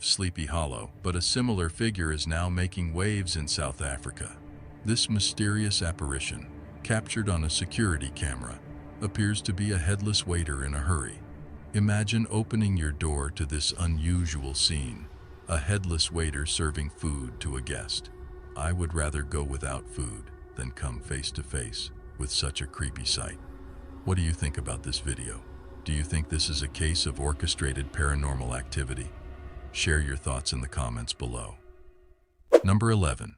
Sleepy Hollow, but a similar figure is now making waves in South Africa. This mysterious apparition, captured on a security camera, appears to be a headless waiter in a hurry. Imagine opening your door to this unusual scene, a headless waiter serving food to a guest. I would rather go without food than come face to face with such a creepy sight. What do you think about this video? Do you think this is a case of orchestrated paranormal activity? Share your thoughts in the comments below. Number 11.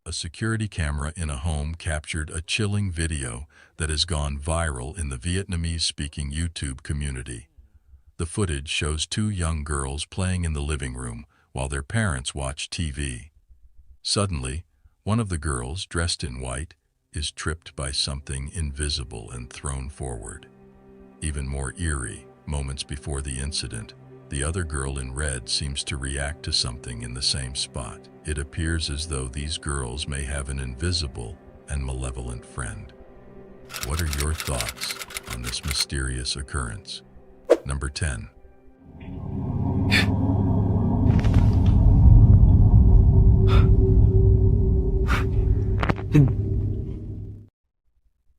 A security camera in a home captured a chilling video that has gone viral in the Vietnamese-speaking YouTube community. The footage shows two young girls playing in the living room while their parents watch TV. Suddenly, one of the girls, dressed in white, is tripped by something invisible and thrown forward. Even more eerie, moments before the incident, the other girl in red seems to react to something in the same spot. It appears as though these girls may have an invisible and malevolent friend. What are your thoughts on this mysterious occurrence? Number 10.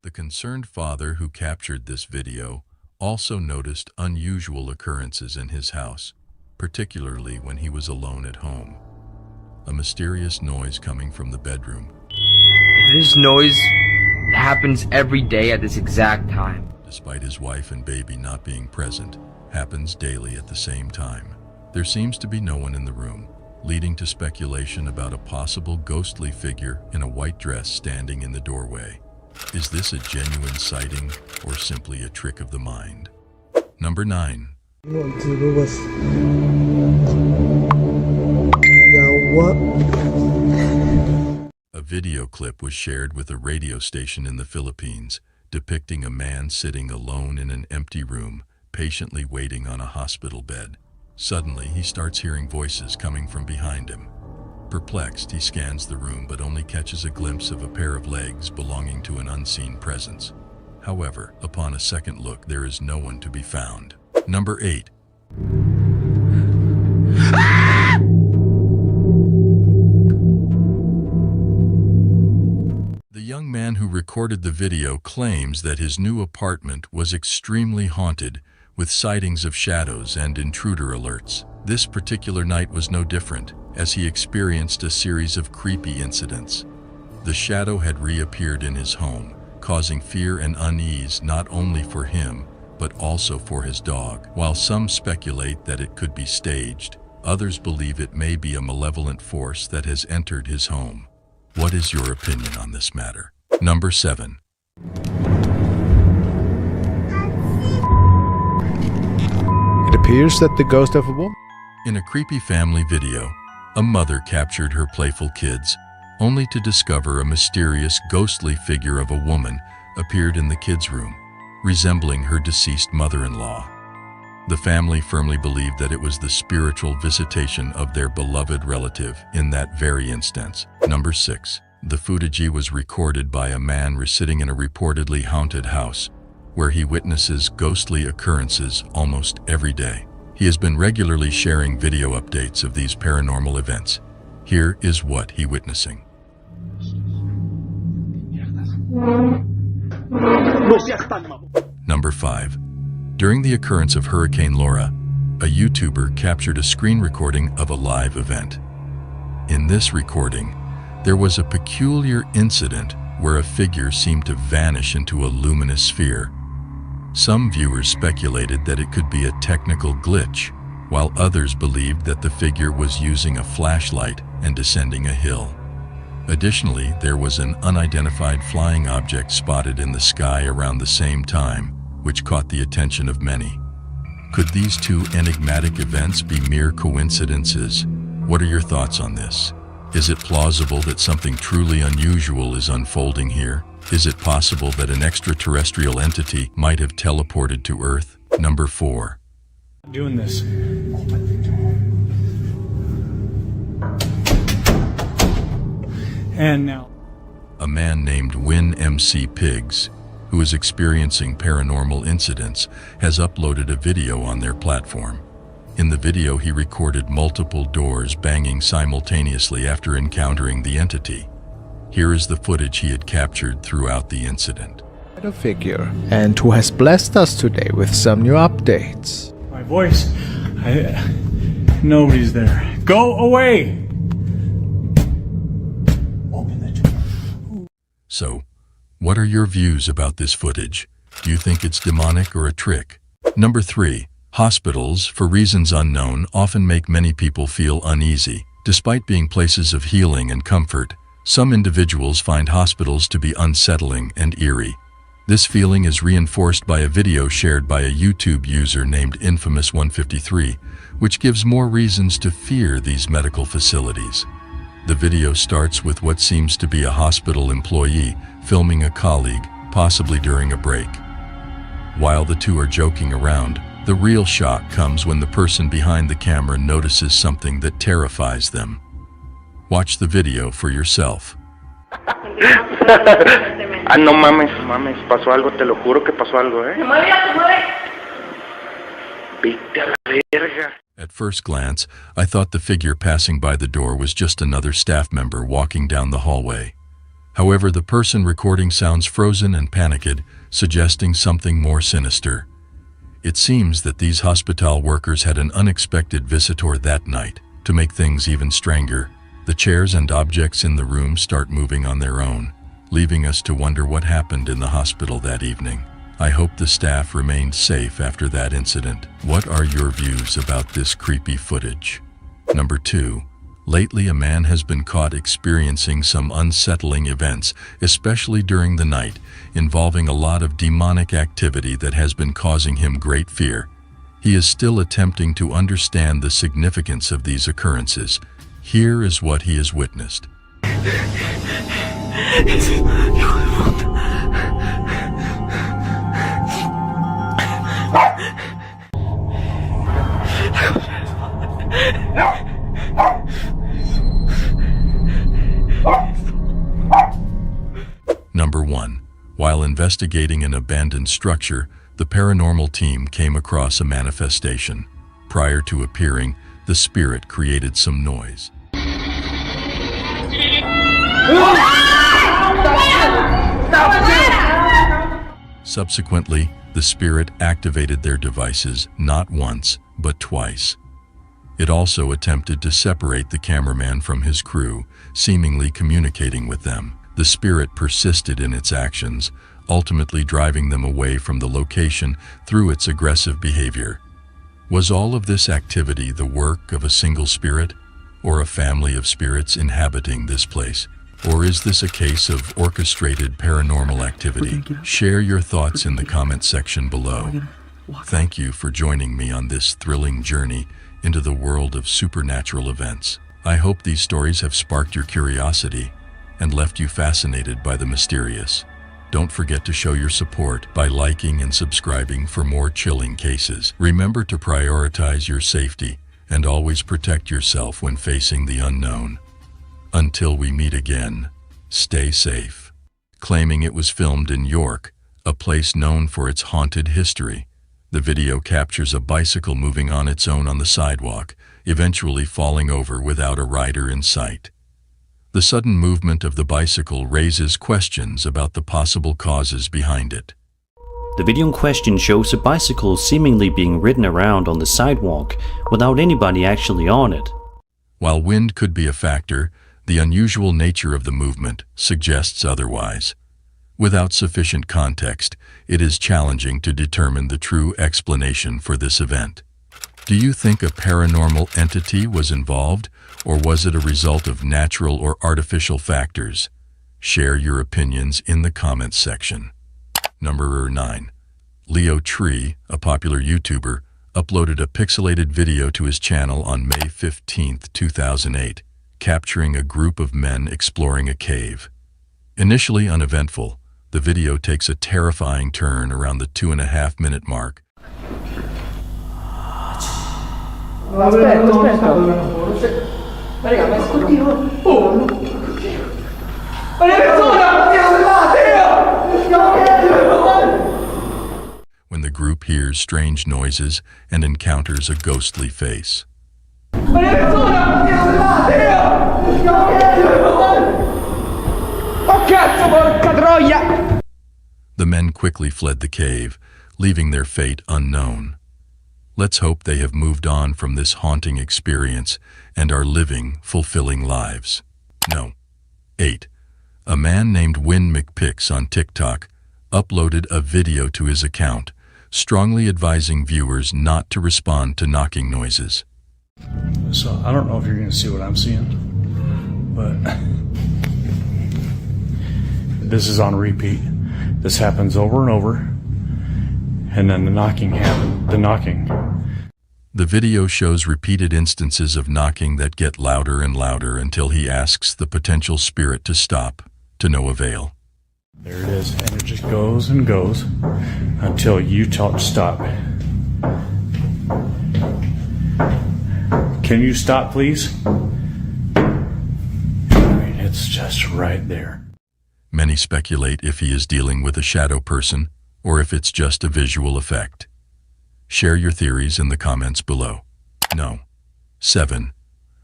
The concerned father who captured this video also noticed unusual occurrences in his house, particularly when he was alone at home. A mysterious noise coming from the bedroom. This noise happens every day at this exact time. Despite his wife and baby not being present, happens daily at the same time. There seems to be no one in the room, leading to speculation about a possible ghostly figure in a white dress standing in the doorway. Is this a genuine sighting or simply a trick of the mind? Number 9. A video clip was shared with a radio station in the Philippines, depicting a man sitting alone in an empty room, patiently waiting on a hospital bed. Suddenly, he starts hearing voices coming from behind him. Perplexed, he scans the room but only catches a glimpse of a pair of legs belonging to an unseen presence. However, upon a second look, there is no one to be found. Number 8. The young man who recorded the video claims that his new apartment was extremely haunted, with sightings of shadows and intruder alerts. This particular night was no different, as he experienced a series of creepy incidents. The shadow had reappeared in his home, causing fear and unease not only for him, but also for his dog. While some speculate that it could be staged, others believe it may be a malevolent force that has entered his home. What is your opinion on this matter? Number 7. It appears that the ghost of a woman. In a creepy family video, a mother captured her playful kids, only to discover a mysterious ghostly figure of a woman appeared in the kids' room, resembling her deceased mother-in-law. The family firmly believed that it was the spiritual visitation of their beloved relative in that very instance. Number 6. The footage was recorded by a man sitting in a reportedly haunted house, where he witnesses ghostly occurrences almost every day. He has been regularly sharing video updates of these paranormal events. Here is what he's witnessing. Number 5. During the occurrence of Hurricane Laura, a YouTuber captured a screen recording of a live event. In this recording, there was a peculiar incident where a figure seemed to vanish into a luminous sphere. Some viewers speculated that it could be a technical glitch, while others believed that the figure was using a flashlight and descending a hill. Additionally, there was an unidentified flying object spotted in the sky around the same time, which caught the attention of many. Could these two enigmatic events be mere coincidences? What are your thoughts on this? Is it plausible that something truly unusual is unfolding here? Is it possible that an extraterrestrial entity might have teleported to Earth? Number 4. Doing this. And now. A man named Win MC Pigs who is experiencing paranormal incidents, has uploaded a video on their platform. In the video, he recorded multiple doors banging simultaneously after encountering the entity. Here is the footage he had captured throughout the incident. A figure, and who has blessed us today with some new updates. My voice. Nobody's there. Go away! Open the door. So, what are your views about this footage? Do you think it's demonic or a trick? Number 3. Hospitals, for reasons unknown, often make many people feel uneasy. Despite being places of healing and comfort, some individuals find hospitals to be unsettling and eerie. This feeling is reinforced by a video shared by a YouTube user named Infamous153, which gives more reasons to fear these medical facilities. The video starts with what seems to be a hospital employee filming a colleague, possibly during a break. While the two are joking around, the real shock comes when the person behind the camera notices something that terrifies them. Watch the video for yourself. No mames, pasó algo, te lo juro que pasó algo, Vete a la verga. At first glance, I thought the figure passing by the door was just another staff member walking down the hallway. However, the person recording sounds frozen and panicked, suggesting something more sinister. It seems that these hospital workers had an unexpected visitor that night. To make things even stranger, the chairs and objects in the room start moving on their own, leaving us to wonder what happened in the hospital that evening. I hope the staff remained safe after that incident. What are your views about this creepy footage? Number 2. Lately, a man has been caught experiencing some unsettling events, especially during the night, involving a lot of demonic activity that has been causing him great fear. He is still attempting to understand the significance of these occurrences. Here is what he has witnessed. Number 1. While investigating an abandoned structure, the paranormal team came across a manifestation. Prior to appearing, the spirit created some noise. Subsequently, the spirit activated their devices not once, but twice. It also attempted to separate the cameraman from his crew, seemingly communicating with them. The spirit persisted in its actions, ultimately driving them away from the location through its aggressive behavior. Was all of this activity the work of a single spirit, or a family of spirits inhabiting this place? Or is this a case of orchestrated paranormal activity? Share your thoughts in the comment section below. Thank you for joining me on this thrilling journey into the world of supernatural events. I hope these stories have sparked your curiosity and left you fascinated by the mysterious. Don't forget to show your support by liking and subscribing for more chilling cases. Remember to prioritize your safety and always protect yourself when facing the unknown. Until we meet again, stay safe. Claiming it was filmed in York, a place known for its haunted history, the video captures a bicycle moving on its own on the sidewalk, eventually falling over without a rider in sight. The sudden movement of the bicycle raises questions about the possible causes behind it. The video in question shows a bicycle seemingly being ridden around on the sidewalk without anybody actually on it. While wind could be a factor, the unusual nature of the movement suggests otherwise. Without sufficient context, it is challenging to determine the true explanation for this event. Do you think a paranormal entity was involved, or was it a result of natural or artificial factors? Share your opinions in the comments section. Number 9. Leo Tree, a popular YouTuber, uploaded a pixelated video to his channel on May 15, 2008, capturing a group of men exploring a cave. Initially uneventful, the video takes a terrifying turn around the 2.5-minute mark. the group hears strange noises and encounters a ghostly face. The men quickly fled the cave, leaving their fate unknown. Let's hope they have moved on from this haunting experience and are living fulfilling lives. No. 8. A man named Win McPix on TikTok uploaded a video to his account, strongly advising viewers not to respond to knocking noises. So I don't know if you're going to see what I'm seeing, but this is on repeat. This happens over and over, and then the knocking happens. The video shows repeated instances of knocking that get louder and louder until he asks the potential spirit to stop, to no avail. There it is, and it just goes and goes until you tell it to stop. Can you stop, please? I mean, it's just right there. Many speculate if he is dealing with a shadow person or if it's just a visual effect. Share your theories in the comments below. No. 7.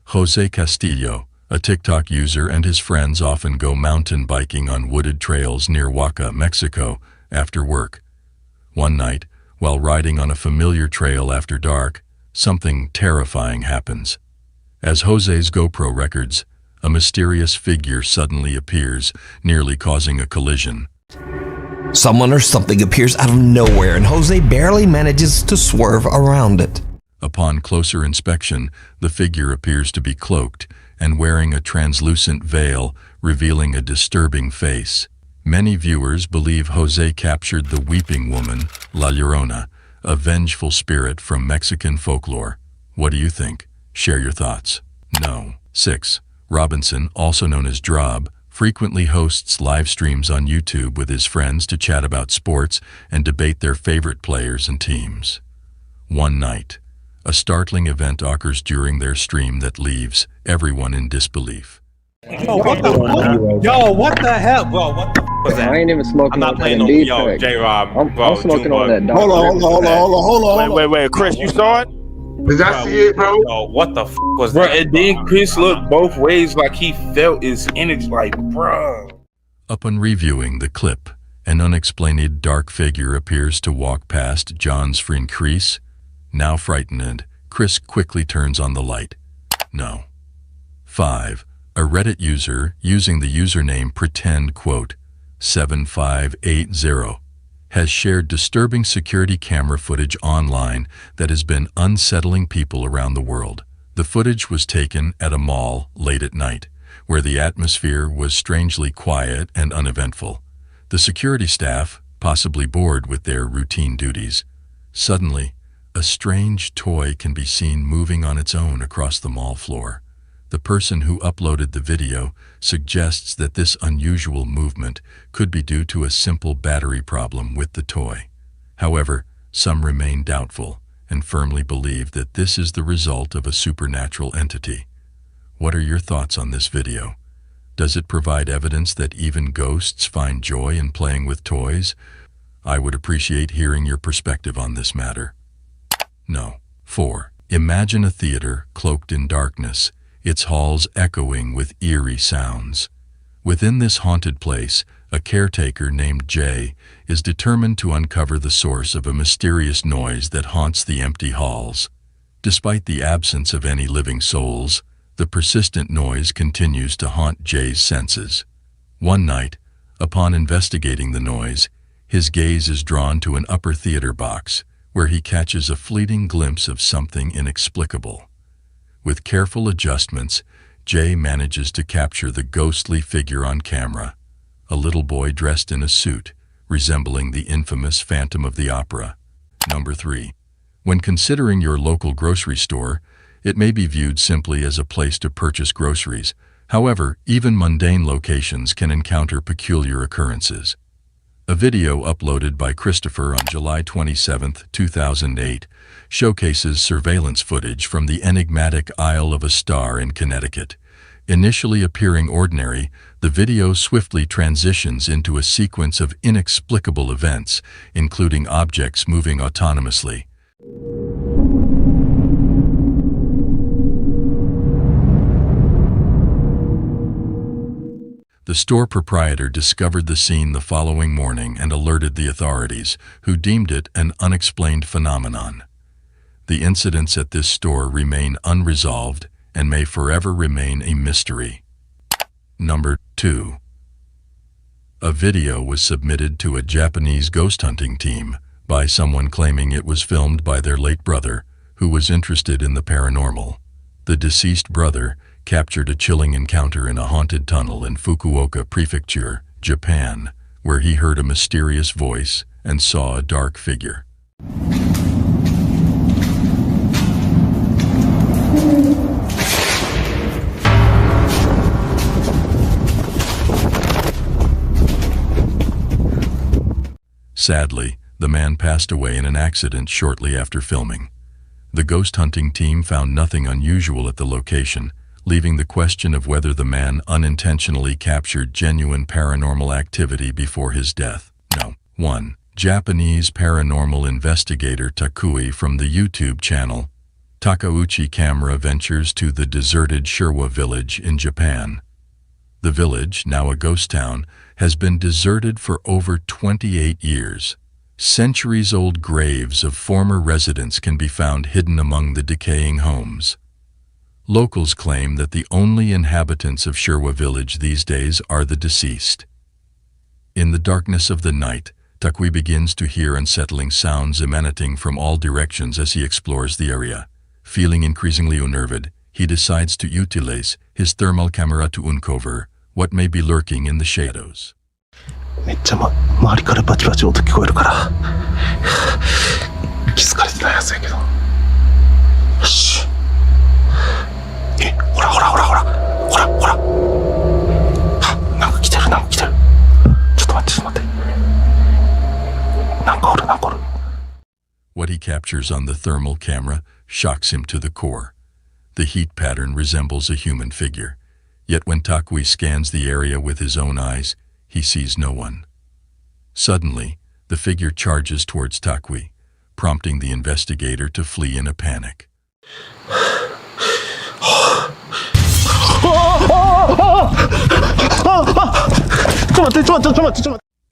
Jose Castillo, a TikTok user, and his friends often go mountain biking on wooded trails near Oaxaca, Mexico, after work. One night, while riding on a familiar trail after dark, something terrifying happens. As Jose's GoPro records, a mysterious figure suddenly appears, nearly causing a collision. Someone or something appears out of nowhere, and Jose barely manages to swerve around it. Upon closer inspection, the figure appears to be cloaked and wearing a translucent veil, revealing a disturbing face. Many viewers believe Jose captured the weeping woman, La Llorona, a vengeful spirit from Mexican folklore. What do you think? Share your thoughts. No. 6. Robinson, also known as Drob, frequently hosts live streams on YouTube with his friends to chat about sports and debate their favorite players and teams. One night, a startling event occurs during their stream that leaves everyone in disbelief. Yo, what the hell? Bro, what the was that? I ain't even smoking. I'm not playing no J-Rob. I'm smoking on that. Hold on. Wait. Chris, you saw it? Did I see it, bro? Yo, what the was Bro, that? and then Chris looked both ways like he felt his energy, like, bro. Upon reviewing the clip, an unexplained dark figure appears to walk past John's friend Chris. Now frightened, Chris quickly turns on the light. No. 5. A Reddit user using the username pretend7580 has shared disturbing security camera footage online that has been unsettling people around the world. The footage was taken at a mall late at night, where the atmosphere was strangely quiet and uneventful. The security staff, possibly bored with their routine duties, suddenly, a strange toy can be seen moving on its own across the mall floor. The person who uploaded the video suggests that this unusual movement could be due to a simple battery problem with the toy. However, some remain doubtful and firmly believe that this is the result of a supernatural entity. What are your thoughts on this video? Does it provide evidence that even ghosts find joy in playing with toys? I would appreciate hearing your perspective on this matter. No. 4. Imagine a theater cloaked in darkness, its halls echoing with eerie sounds. Within this haunted place, a caretaker named Jay is determined to uncover the source of a mysterious noise that haunts the empty halls. Despite the absence of any living souls, the persistent noise continues to haunt Jay's senses. One night, upon investigating the noise, his gaze is drawn to an upper theater box, where he catches a fleeting glimpse of something inexplicable. With careful adjustments, Jay manages to capture the ghostly figure on camera, a little boy dressed in a suit, resembling the infamous Phantom of the Opera. Number 3. When considering your local grocery store, it may be viewed simply as a place to purchase groceries. However, even mundane locations can encounter peculiar occurrences. A video uploaded by Christopher on July 27, 2008, showcases surveillance footage from the enigmatic Isle of a Star in Connecticut. Initially appearing ordinary, The video swiftly transitions into a sequence of inexplicable events, including objects moving autonomously. The store proprietor discovered the scene the following morning and alerted the authorities, who deemed it an unexplained phenomenon. The incidents at this store remain unresolved and may forever remain a mystery. Number 2. A video was submitted to a Japanese ghost hunting team by someone claiming it was filmed by their late brother, who was interested in the paranormal. The deceased brother captured a chilling encounter in a haunted tunnel in Fukuoka Prefecture, Japan, where he heard a mysterious voice and saw a dark figure. Sadly, the man passed away in an accident shortly after filming. The ghost hunting team found nothing unusual at the location, leaving the question of whether the man unintentionally captured genuine paranormal activity before his death. No. 1. Japanese paranormal investigator Takui from the YouTube channel Takauchi Camera ventures to the deserted Sherwa village in Japan. The village, now a ghost town, has been deserted for over 28 years. Centuries-old graves of former residents can be found hidden among the decaying homes. Locals claim that the only inhabitants of Sherwa village these days are the deceased. In the darkness of the night, Takui begins to hear unsettling sounds emanating from all directions as he explores the area. Feeling increasingly unnerved, he decides to utilize his thermal camera to uncover what may be lurking in the shadows. めっちゃ周りからバチバチ音聞こえるから気づかれてないはずやけどよしほらほらほらほらほらほらなんか来てるなんか来てるちょっと待ってちょっと待ってなんかおるなんかおる What he captures on the thermal camera shocks him to the core. The heat pattern resembles a human figure. Yet when Takui scans the area with his own eyes, he sees no one. Suddenly, the figure charges towards Takui, prompting the investigator to flee in a panic.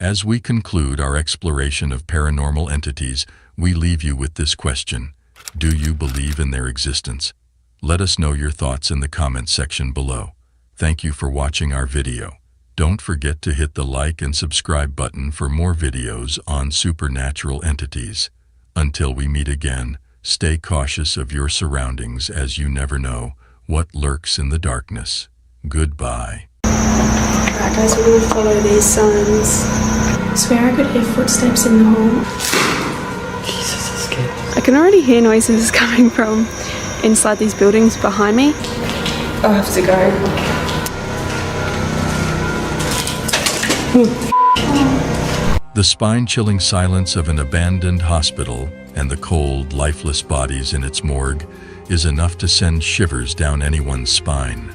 As we conclude our exploration of paranormal entities, we leave you with this question. Do you believe in their existence? Let us know your thoughts in the comments section below. Thank you for watching our video. Don't forget to hit the like and subscribe button for more videos on supernatural entities. Until we meet again, stay cautious of your surroundings as you never know what lurks in the darkness. Goodbye. Alright guys, we're gonna follow these signs. I swear I could hear footsteps in the hall. Jesus, that's scary. I can already hear noises coming from inside these buildings behind me. I have to go. The spine-chilling silence of an abandoned hospital and the cold, lifeless bodies in its morgue is enough to send shivers down anyone's spine.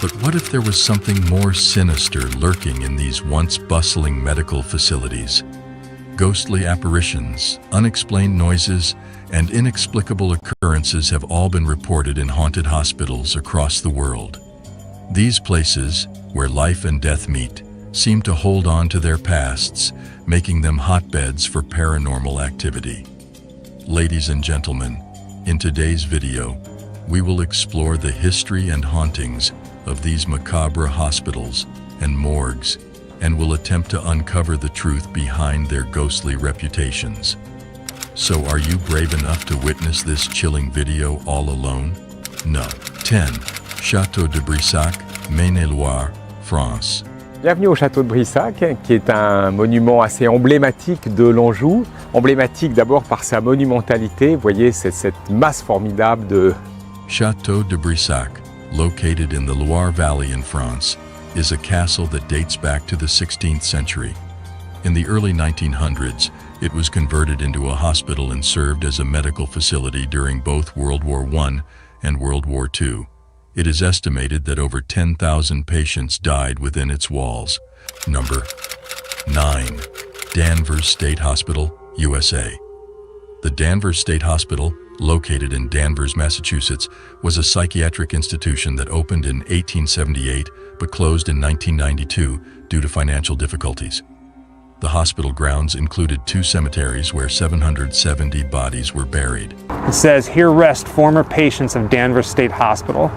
But what if there was something more sinister lurking in these once bustling medical facilities? Ghostly apparitions, unexplained noises, and inexplicable occurrences have all been reported in haunted hospitals across the world. These places, where life and death meet, seem to hold on to their pasts, making them hotbeds for paranormal activity. Ladies and gentlemen, in today's video, we will explore the history and hauntings of these macabre hospitals and morgues, and will attempt to uncover the truth behind their ghostly reputations. So are you brave enough to witness this chilling video all alone? No. 10. Château de Brissac, Maine-et-Loire, France. Bienvenue au château de Brissac, qui est un monument assez emblématique de l'Anjou. Emblématique d'abord par sa monumentalité, vous voyez, c'est cette masse formidable de... Château de Brissac, located in the Loire Valley in France, is a castle that dates back to the 16th century. In the early 1900s, it was converted into a hospital and served as a medical facility during both World War I and World War II. It is estimated that over 10,000 patients died within its walls. Number 9. Danvers State Hospital, USA. The Danvers State Hospital, located in Danvers, Massachusetts, was a psychiatric institution that opened in 1878 but closed in 1992 due to financial difficulties. The hospital grounds included 2 cemeteries where 770 bodies were buried. It says, "Here rest former patients of Danvers State Hospital.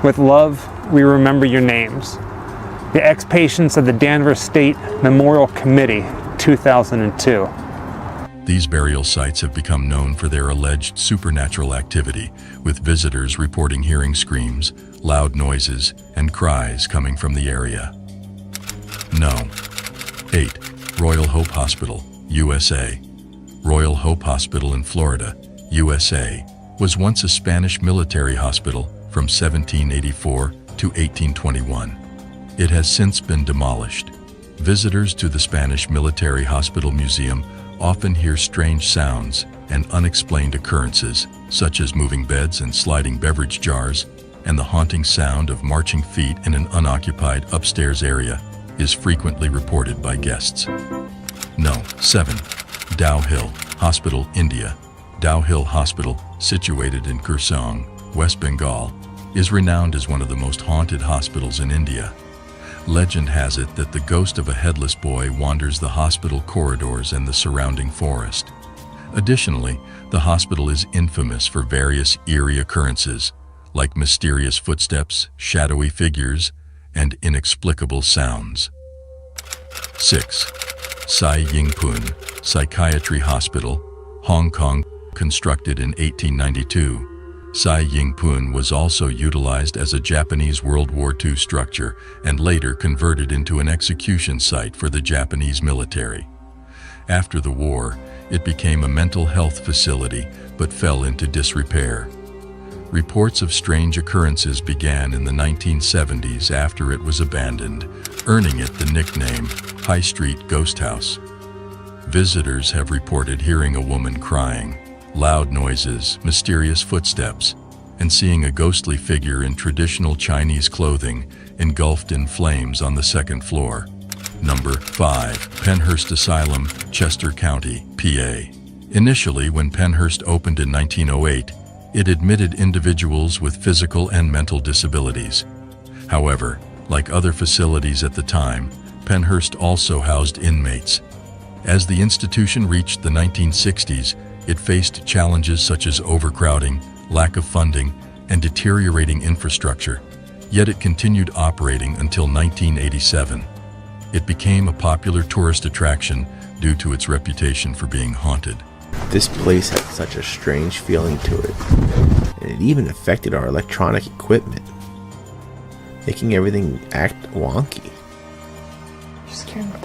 With love, we remember your names. The ex-patients of the Danvers State Memorial Committee, 2002. These burial sites have become known for their alleged supernatural activity, with visitors reporting hearing screams, loud noises, and cries coming from the area. No. 8. Royal Hope Hospital, USA. Royal Hope Hospital in Florida, USA, was once a Spanish military hospital from 1784 to 1821. It has since been demolished. Visitors to the Spanish Military Hospital Museum often hear strange sounds and unexplained occurrences, such as moving beds and sliding beverage jars, and the haunting sound of marching feet in an unoccupied upstairs area is frequently reported by guests. No. 7. Dow Hill Hospital, India. Dow Hill Hospital, situated in Kurseong, West Bengal, is renowned as one of the most haunted hospitals in India. Legend has it that the ghost of a headless boy wanders the hospital corridors and the surrounding forest. Additionally, the hospital is infamous for various eerie occurrences, like mysterious footsteps, shadowy figures, and inexplicable sounds. 6. Sai Ying-pun Psychiatry Hospital, Hong Kong, constructed in 1892. Sai Ying-pun was also utilized as a Japanese World War II structure and later converted into an execution site for the Japanese military. After the war, it became a mental health facility but fell into disrepair. Reports of strange occurrences began in the 1970s after it was abandoned, earning it the nickname High Street Ghost House. Visitors have reported hearing a woman crying, loud noises, mysterious footsteps, and seeing a ghostly figure in traditional Chinese clothing engulfed in flames on the second floor. Number 5. Penhurst Asylum, Chester County, PA. Initially, when Penhurst opened in 1908, it admitted individuals with physical and mental disabilities. However, like other facilities at the time, Penhurst also housed inmates. As the institution reached the 1960s, it faced challenges such as overcrowding, lack of funding, and deteriorating infrastructure, yet it continued operating until 1987. It became a popular tourist attraction due to its reputation for being haunted. This place had such a strange feeling to it, and it even affected our electronic equipment, making everything act wonky. You're scaring me.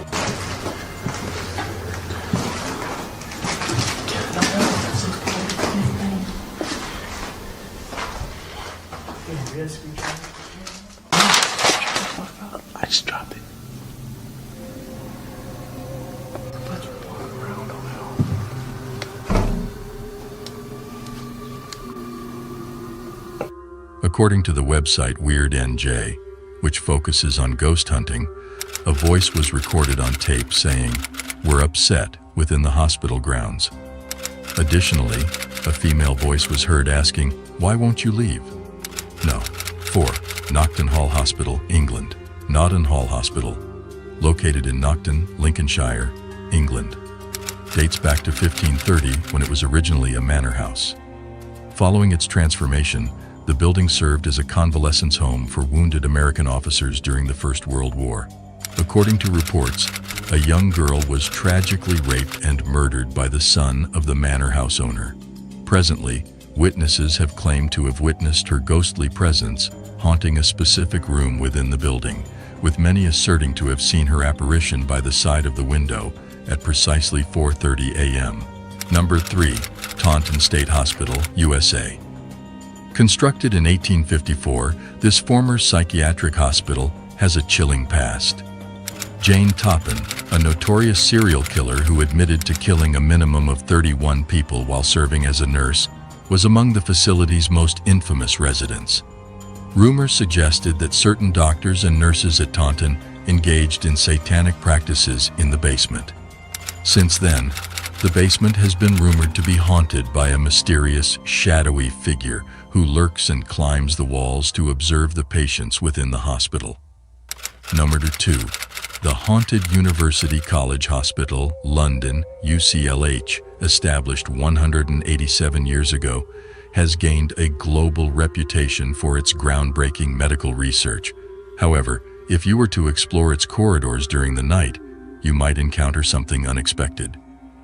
I just dropped it. According to the website Weird NJ, which focuses on ghost hunting, a voice was recorded on tape saying, "We're upset," within the hospital grounds. Additionally, a female voice was heard asking, "Why won't you leave?" No. 4. Nocton Hall Hospital, England. Notton Hall Hospital, located in Nocton, Lincolnshire, England. Dates back to 1530 when it was originally a manor house. Following its transformation, the building served as a convalescence home for wounded American officers during the First World War. According to reports, a young girl was tragically raped and murdered by the son of the manor house owner. Presently, witnesses have claimed to have witnessed her ghostly presence haunting a specific room within the building, with many asserting to have seen her apparition by the side of the window at precisely 4:30 a.m. Number 3. Taunton State Hospital, USA. Constructed in 1854, this former psychiatric hospital has a chilling past. Jane Toppin, a notorious serial killer who admitted to killing a minimum of 31 people while serving as a nurse, was among the facility's most infamous residents. Rumors suggested that certain doctors and nurses at Taunton engaged in satanic practices in the basement. Since then, the basement has been rumored to be haunted by a mysterious, shadowy figure who lurks and climbs the walls to observe the patients within the hospital. Number 2. The Haunted University College Hospital, London, UCLH, established 187 years ago, has gained a global reputation for its groundbreaking medical research. However, if you were to explore its corridors during the night, you might encounter something unexpected.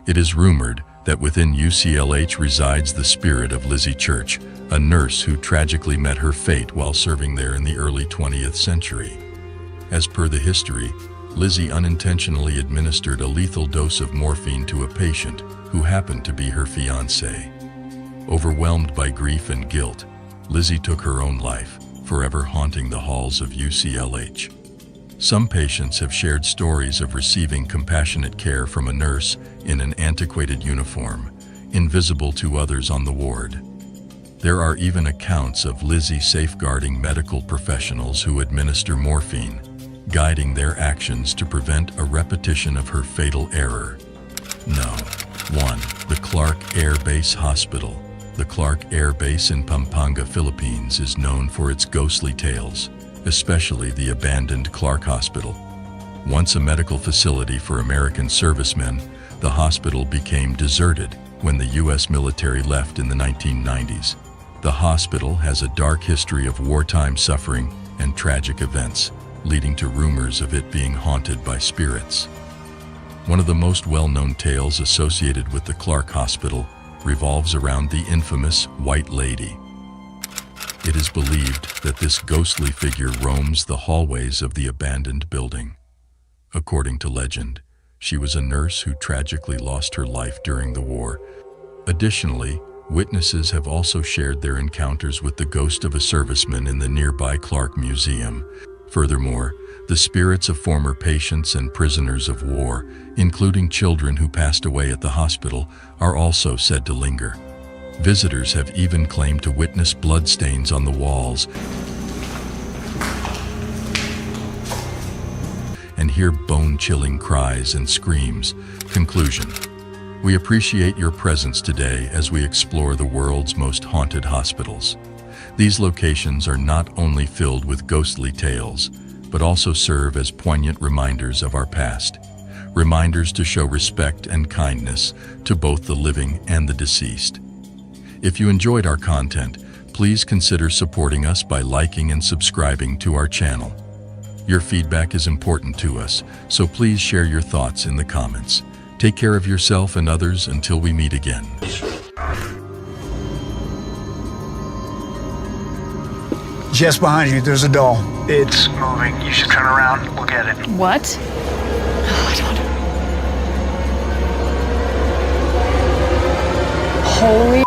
It is rumored that within UCLH resides the spirit of Lizzie Church, a nurse who tragically met her fate while serving there in the early 20th century. As per the history, Lizzie unintentionally administered a lethal dose of morphine to a patient who happened to be her fiancé. Overwhelmed by grief and guilt, Lizzie took her own life, forever haunting the halls of UCLH. Some patients have shared stories of receiving compassionate care from a nurse in an antiquated uniform, invisible to others on the ward. There are even accounts of Lizzie safeguarding medical professionals who administer morphine, guiding their actions to prevent a repetition of her fatal error. No. 1. The Clark Air Base Hospital. The Clark Air Base in Pampanga, Philippines is known for its ghostly tales, especially the abandoned Clark Hospital. Once a medical facility for American servicemen, the hospital became deserted when the U.S. military left in the 1990s. The hospital has a dark history of wartime suffering and tragic events, leading to rumors of it being haunted by spirits. One of the most well-known tales associated with the Clark Hospital revolves around the infamous White Lady. It is believed that this ghostly figure roams the hallways of the abandoned building. According to legend, she was a nurse who tragically lost her life during the war. Additionally, witnesses have also shared their encounters with the ghost of a serviceman in the nearby Clark Museum. Furthermore, the spirits of former patients and prisoners of war, including children who passed away at the hospital, are also said to linger. Visitors have even claimed to witness bloodstains on the walls and hear bone-chilling cries and screams. Conclusion: we appreciate your presence today as we explore the world's most haunted hospitals. These locations are not only filled with ghostly tales, but also serve as poignant reminders of our past. Reminders to show respect and kindness to both the living and the deceased. If you enjoyed our content, please consider supporting us by liking and subscribing to our channel. Your feedback is important to us, so please share your thoughts in the comments. Take care of yourself and others until we meet again. Just behind you, there's a doll. It's moving. You should turn around. Look at it. What? Oh, I don't. Holy.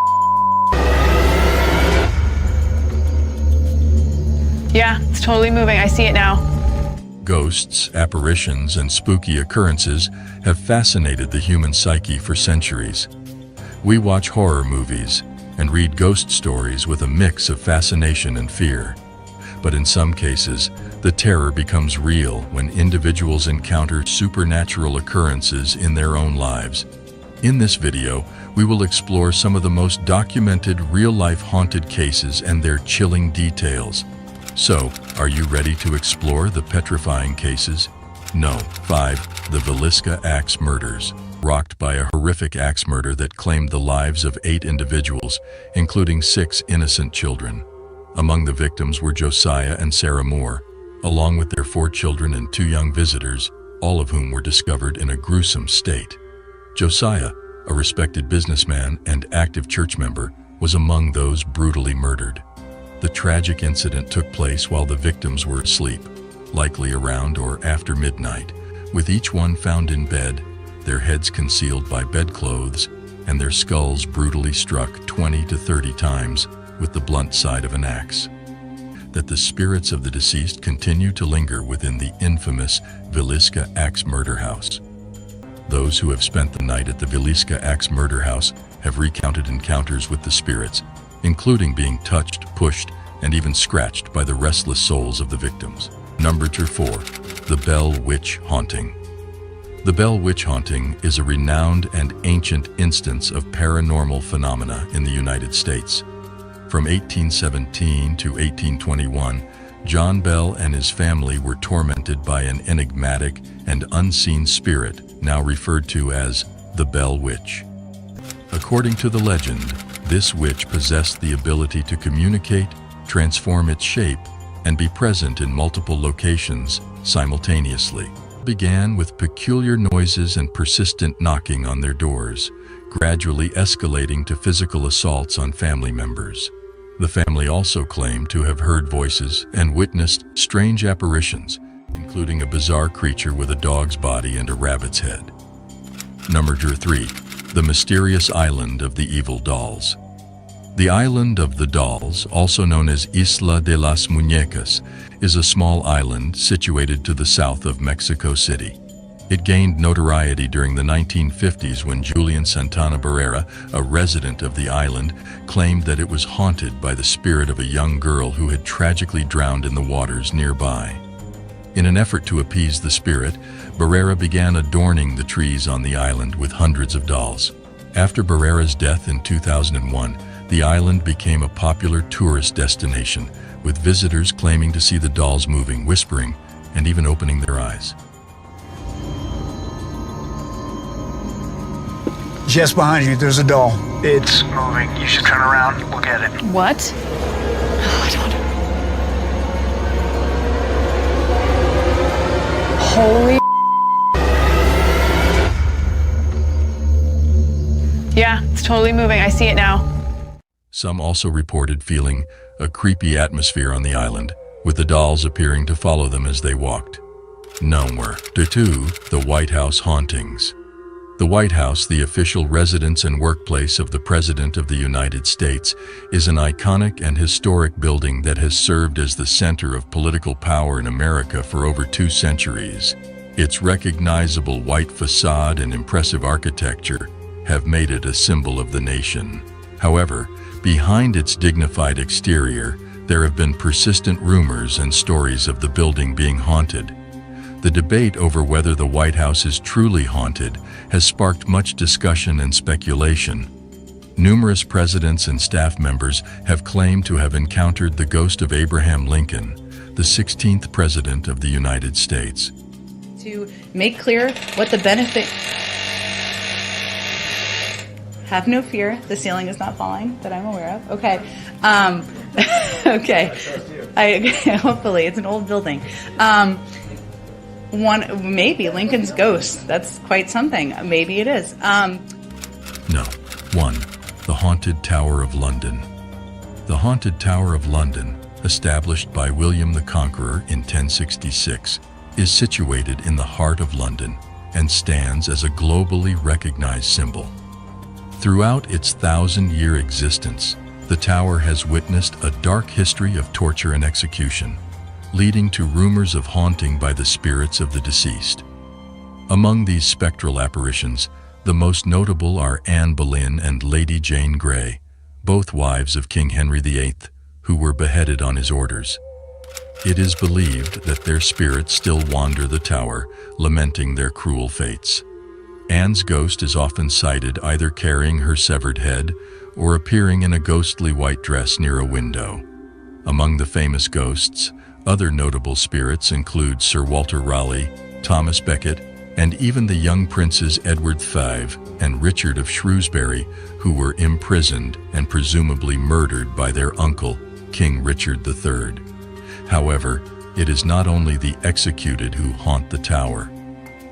Yeah, it's totally moving. I see it now. Ghosts, apparitions, and spooky occurrences have fascinated the human psyche for centuries. We watch horror movies and read ghost stories with a mix of fascination and fear. But in some cases, the terror becomes real when individuals encounter supernatural occurrences in their own lives. In this video, we will explore some of the most documented real-life haunted cases and their chilling details. So, are you ready to explore the petrifying cases? No. 5. The Villisca Axe Murders. Rocked by a horrific axe murder that claimed the lives of 8 individuals, including 6 innocent children. Among the victims were Josiah and Sarah Moore, along with their 4 children and 2 young visitors, all of whom were discovered in a gruesome state. Josiah, a respected businessman and active church member, was among those brutally murdered. The tragic incident took place while the victims were asleep, likely around or after midnight, with each one found in bed, their heads concealed by bedclothes, and their skulls brutally struck 20 to 30 times with the blunt side of an axe. That the spirits of the deceased continue to linger within the infamous Villisca Axe Murder House. Those who have spent the night at the Villisca Axe Murder House have recounted encounters with the spirits, including being touched, pushed, and even scratched by the restless souls of the victims. Number 4. The Bell Witch Haunting. The Bell Witch Haunting is a renowned and ancient instance of paranormal phenomena in the United States. From 1817 to 1821, John Bell and his family were tormented by an enigmatic and unseen spirit, now referred to as the Bell Witch. According to the legend, this witch possessed the ability to communicate, transform its shape, and be present in multiple locations simultaneously. It began with peculiar noises and persistent knocking on their doors, gradually escalating to physical assaults on family members. The family also claimed to have heard voices and witnessed strange apparitions, including a bizarre creature with a dog's body and a rabbit's head. Number 3. The Mysterious Island of the Evil Dolls. The Island of the Dolls, also known as Isla de las Muñecas, is a small island situated to the south of Mexico City. It gained notoriety during the 1950s when Julian Santana Barrera, a resident of the island, claimed that it was haunted by the spirit of a young girl who had tragically drowned in the waters nearby. In an effort to appease the spirit, Barrera began adorning the trees on the island with hundreds of dolls. After Barrera's death in 2001, the island became a popular tourist destination, with visitors claiming to see the dolls moving, whispering, and even opening their eyes. Just behind you, there's a doll. It's moving. You should turn around. Look at it. What? Oh, I don't know. Holy. Yeah, it's totally moving. I see it now. Some also reported feeling a creepy atmosphere on the island, with the dolls appearing to follow them as they walked. Number 2. The White House Hauntings. The White House, the official residence and workplace of the President of the United States, is an iconic and historic building that has served as the center of political power in America for over 2 centuries. Its recognizable white facade and impressive architecture have made it a symbol of the nation. However, behind its dignified exterior, there have been persistent rumors and stories of the building being haunted. The debate over whether the White House is truly haunted has sparked much discussion and speculation. Numerous presidents and staff members have claimed to have encountered the ghost of Abraham Lincoln, the 16th President of the United States. To make clear what the benefit... Have no fear, the ceiling is not falling that I'm aware of. Okay. Okay. Hopefully, it's an old building. Maybe Lincoln's ghost. That's quite something. Maybe it is. No. 1. The Haunted Tower of London. The Haunted Tower of London, established by William the Conqueror in 1066, is situated in the heart of London and stands as a globally recognized symbol. Throughout its 1,000-year existence, the tower has witnessed a dark history of torture and execution, leading to rumors of haunting by the spirits of the deceased. Among these spectral apparitions, the most notable are Anne Boleyn and Lady Jane Grey, both wives of King Henry VIII, who were beheaded on his orders. It is believed that their spirits still wander the tower, lamenting their cruel fates. Anne's ghost is often sighted either carrying her severed head or appearing in a ghostly white dress near a window. Among the famous ghosts, other notable spirits include Sir Walter Raleigh, Thomas Becket, and even the young princes Edward V and Richard of Shrewsbury, who were imprisoned and presumably murdered by their uncle, King Richard III. However, it is not only the executed who haunt the tower.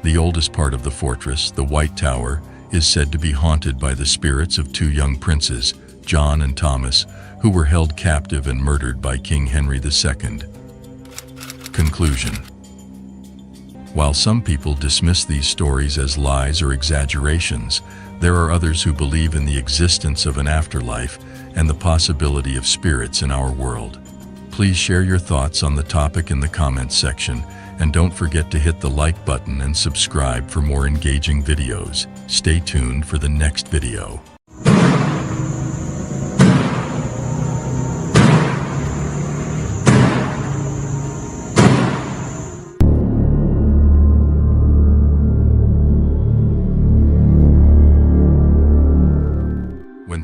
The oldest part of the fortress, the White Tower, is said to be haunted by the spirits of 2 young princes, John and Thomas, who were held captive and murdered by King Henry II. Conclusion. While some people dismiss these stories as lies or exaggerations, there are others who believe in the existence of an afterlife and the possibility of spirits in our world. Please share your thoughts on the topic in the comments section, and don't forget to hit the like button and subscribe for more engaging videos. Stay tuned for the next video.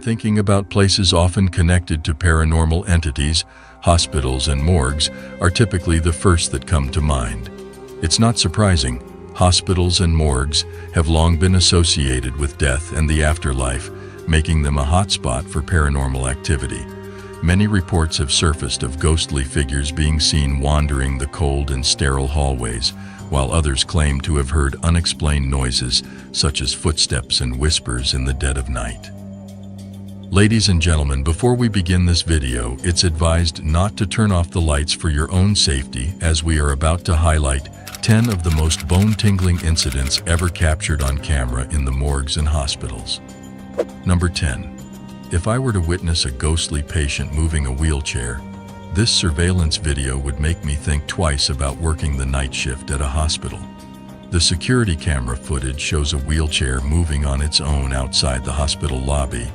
thinking about places often connected to paranormal entities, hospitals and morgues are typically the first that come to mind. It's not surprising. Hospitals and morgues have long been associated with death and the afterlife, making them a hotspot for paranormal activity. Many reports have surfaced of ghostly figures being seen wandering the cold and sterile hallways, while others claim to have heard unexplained noises such as footsteps and whispers in the dead of night. Ladies and gentlemen, before we begin this video, it's advised not to turn off the lights for your own safety, as we are about to highlight 10 of the most bone-tingling incidents ever captured on camera in the morgues and hospitals. Number 10. If I were to witness a ghostly patient moving a wheelchair, this surveillance video would make me think twice about working the night shift at a hospital. The security camera footage shows a wheelchair moving on its own outside the hospital lobby,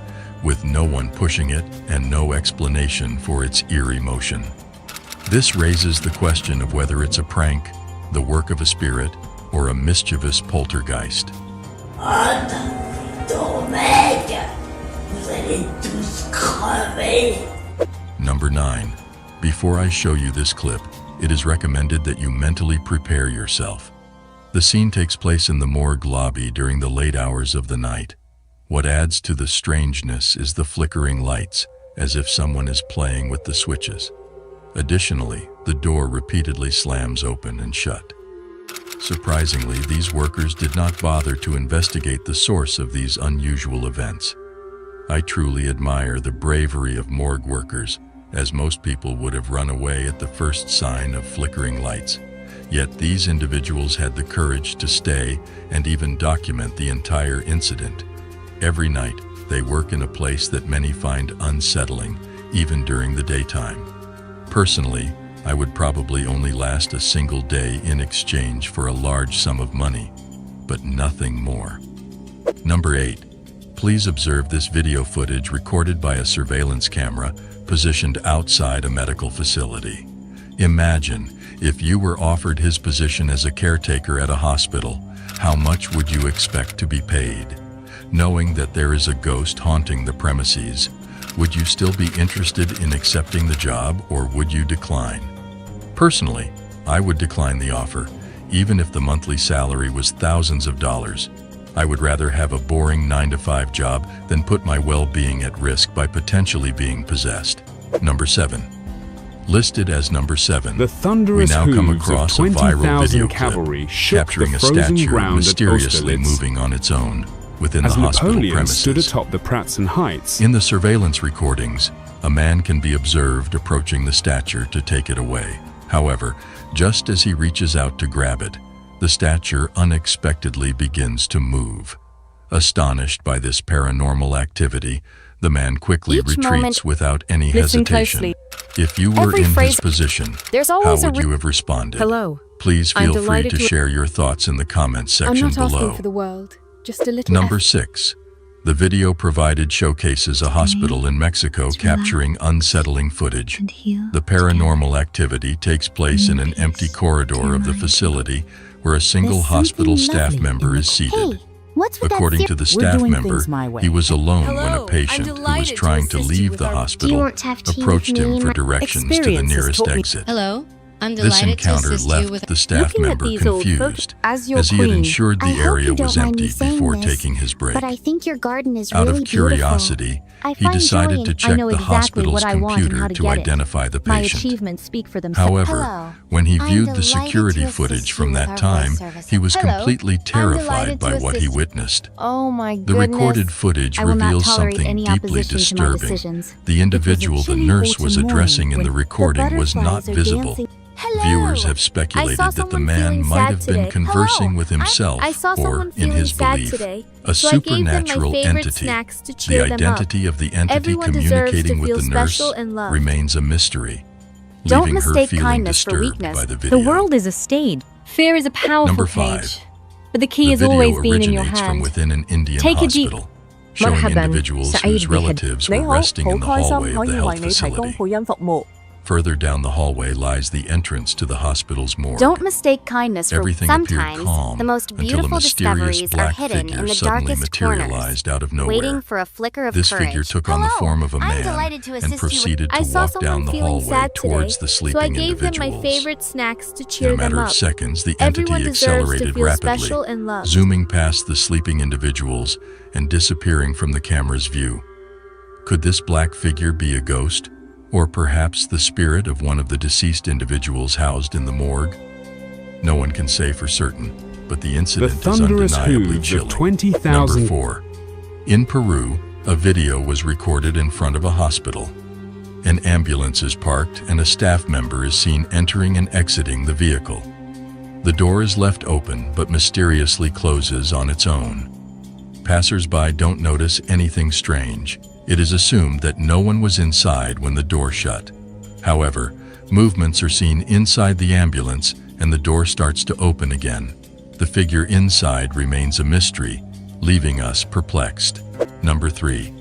with no one pushing it and no explanation for its eerie motion. This raises the question of whether it's a prank, the work of a spirit, or a mischievous poltergeist. Number 9. Before I show you this clip, it is recommended that you mentally prepare yourself. The scene takes place in the morgue lobby during the late hours of the night. What adds to the strangeness is the flickering lights, as if someone is playing with the switches. Additionally, the door repeatedly slams open and shut. Surprisingly, these workers did not bother to investigate the source of these unusual events. I truly admire the bravery of morgue workers, as most people would have run away at the first sign of flickering lights. Yet these individuals had the courage to stay and even document the entire incident. Every night, they work in a place that many find unsettling, even during the daytime. Personally, I would probably only last a single day in exchange for a large sum of money, but nothing more. Number 8. Please observe this video footage recorded by a surveillance camera positioned outside a medical facility. Imagine if you were offered his position as a caretaker at a hospital, how much would you expect to be paid? Knowing that there is a ghost haunting the premises, would you still be interested in accepting the job, or would you decline? Personally, I would decline the offer, even if the monthly salary was thousands of dollars. I would rather have a boring 9-to-5 job than put my well-being at risk by potentially being possessed. Number 7. Listed as number 7, we now come across a viral video clip capturing a statue mysteriously moving on its own within the hospital premises. Stood atop the Pratzen Heights. In the surveillance recordings, a man can be observed approaching the statue to take it away. However, just as he reaches out to grab it, the statue unexpectedly begins to move. Astonished by this paranormal activity, the man quickly retreats without any hesitation. If you were in his position, how would you have responded? Hello. Please feel free to share your thoughts in the comments section below. I'm not asking for the world, just a little. Number 6. The video provided showcases a hospital in Mexico capturing unsettling footage. The paranormal activity takes place in an empty corridor of the facility where a single hospital staff member is seated. According to the staff member, he was alone when a patient who was trying to leave the hospital approached him for directions to the nearest exit. Hello. I'm This delighted to encounter assist you left with the staff member confused, as he had ensured the area was empty before taking his break. But I think your garden is Out really of curiosity, he decided to check the hospital's computer to identify the My patient. achievements speak for themselves. However, when he viewed the security footage from that time, he was completely terrified by what he witnessed. Oh my The goodness. recorded footage I will not reveals tolerate something any deeply opposition to my disturbing. decisions. The individual the nurse was addressing in the recording was not visible. Viewers have speculated that the man might have been conversing with himself or, in his belief, a supernatural entity. The identity of the entity communicating with the nurse remains a mystery, Don't leaving her mistake feeling kindness for disturbed weakness. by the video. The world is a stage. Fear is a powerful Number cage. 5. But the key The has video always been in your originates from hand. within an Indian Take a deep. hospital, showing individuals whose relatives 你 were 好， resting 好 in the 開心 hallway 可 of the 以為 health 你提供 facility. 配音服務。Further down the hallway lies the entrance to the hospital's morgue. Don't mistake kindness for Everything appeared sometimes calm the most until a beautiful mysterious discoveries are black hidden figure in the suddenly darkest materialized corners, out of nowhere. waiting for a flicker of This courage. figure took on the form of a man and proceeded to walk down the hallway towards the sleeping so I gave them my individuals. favorite snacks to cheer In a them matter up. of seconds, the Everyone entity deserves to accelerated feel rapidly, special and loved. zooming past the sleeping individuals and disappearing from the camera's view. Could this black figure be a ghost? Or perhaps the spirit of one of the deceased individuals housed in the morgue? No one can say for certain, but the incident is undeniably chilling. 20,000. Number 4. In Peru, a video was recorded in front of a hospital. An ambulance is parked and a staff member is seen entering and exiting the vehicle. The door is left open but mysteriously closes on its own. Passers-by don't notice anything strange. It is assumed that no one was inside when the door shut. However, movements are seen inside the ambulance and the door starts to open again. The figure inside remains a mystery, leaving us perplexed. Number 3.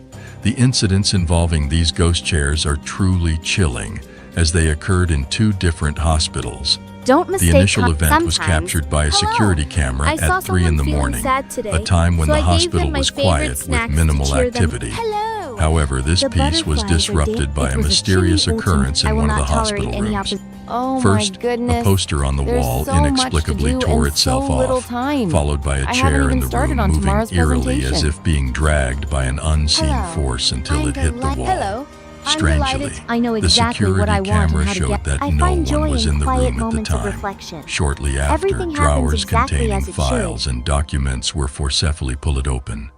The incidents involving these ghost chairs are truly chilling, as they occurred in 2 different hospitals. Don't The mistake initial event was sometimes. captured by a security camera I saw at 3 in the someone feeling morning, sad today, a time when so the I gave hospital them my was favorite quiet with snacks to minimal cheer them. activity. Hello. However, this The piece was butterflies are disrupted by It a was mysterious chilly occurrence autumn. I in will one of not the hospital tolerate any rooms. Oh First, my goodness. a poster on the There's wall so much to inexplicably do tore and itself so little off, time. followed by a I haven't chair in even the started room on moving tomorrow's eerily as presentation. if being dragged by an unseen Hello. force until it hit the wall. Hello. I'm Strangely, delighted. I know the exactly security what I want camera and how to showed get. that I no find joy one was in the quiet room at the moments of time. reflection. Shortly after, Everything happens drawers exactly containing as it should. files and documents were forcefully pulled open.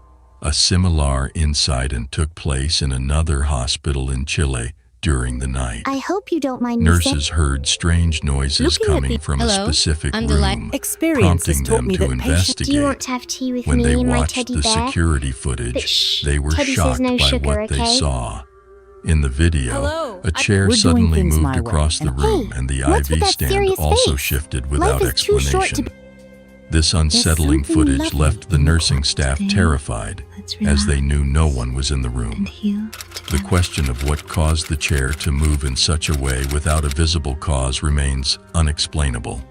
A similar incident took place in another hospital in Chile during the night. I hope you don't mind me Nurses heard strange noises coming from a specific room, prompting them to investigate. Do you want to have tea with When me they and my watched teddy the bear? security footage, they were Teddy says shocked no by sugar, what they okay? saw. In the video, Hello. a chair We're doing suddenly things my moved way. across the And room hey, and the what's with IV that stand serious also face? shifted without Life is too short to explanation. This unsettling something footage lovely left the nursing staff terrified, as they knew no one was in the room. The question of what caused the chair to move in such a way without a visible cause remains unexplainable.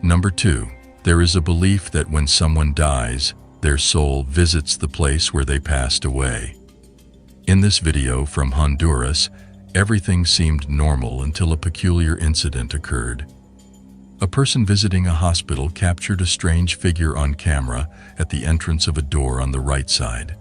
Number 2. There is a belief that when someone dies, their soul visits the place where they passed away. In this video from Honduras, everything seemed normal until a peculiar incident occurred. A person visiting a hospital captured a strange figure on camera at the entrance of a door on the right side.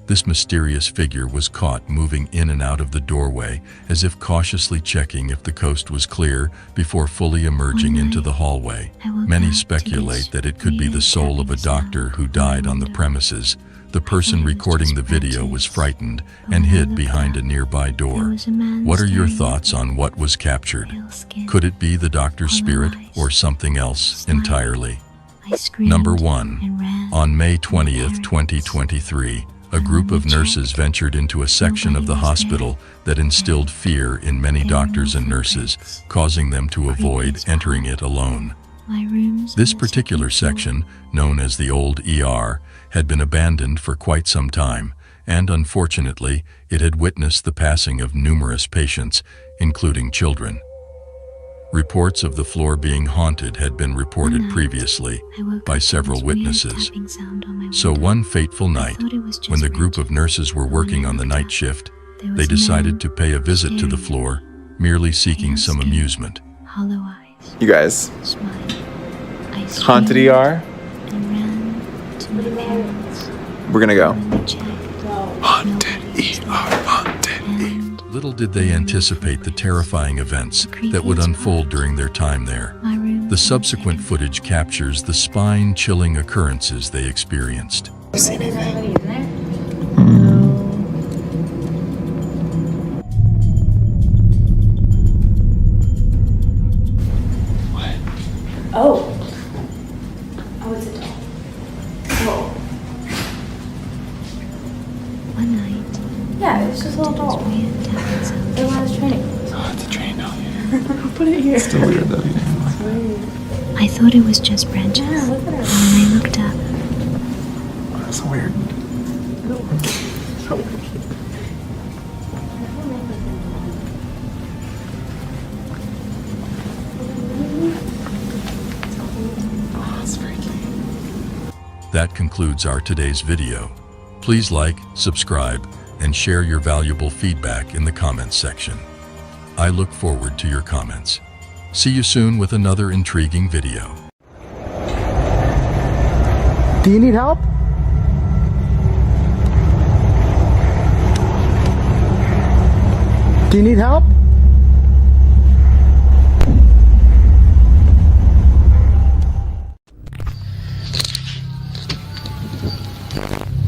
This mysterious figure was caught moving in and out of the doorway as if cautiously checking if the coast was clear before fully emerging into the hallway. Many speculate that it could be the soul of a doctor who died on the premises. The person recording the video was frightened and hid behind a nearby door. What are your thoughts on what was captured? Could it be the doctor's spirit or something else entirely? Number 1. On May 20th, 2023, a group of nurses ventured into a section of the hospital that instilled fear in many doctors and nurses, causing them to avoid entering it alone. This particular section, known as the old ER, had been abandoned for quite some time, and unfortunately, it had witnessed the passing of numerous patients, including children. Reports of the floor being haunted had been reported previously by several witnesses. So one fateful night, when the group of nurses were working on the night shift, they decided to pay a visit to the floor, merely seeking some amusement. You guys, haunted ER? We're gonna go. Haunted ER, haunted ER. Little did they anticipate the terrifying events that would unfold during their time there. The subsequent footage captures the spine-chilling occurrences they experienced. You see anything? Oh. Oh, it's a doll. Oh. One night. Yeah, it's just a little doll. It was training. Oh, it's a train down here. Put it here. It's still weird though. It's weird. I thought it was just branches. Yeah, look at her. And when I looked up, Oh, that's so weird. That concludes our today's video. Please like, subscribe, and share your valuable feedback in the comments section. I look forward to your comments. See you soon with another intriguing video. Do you need help? Do you need help?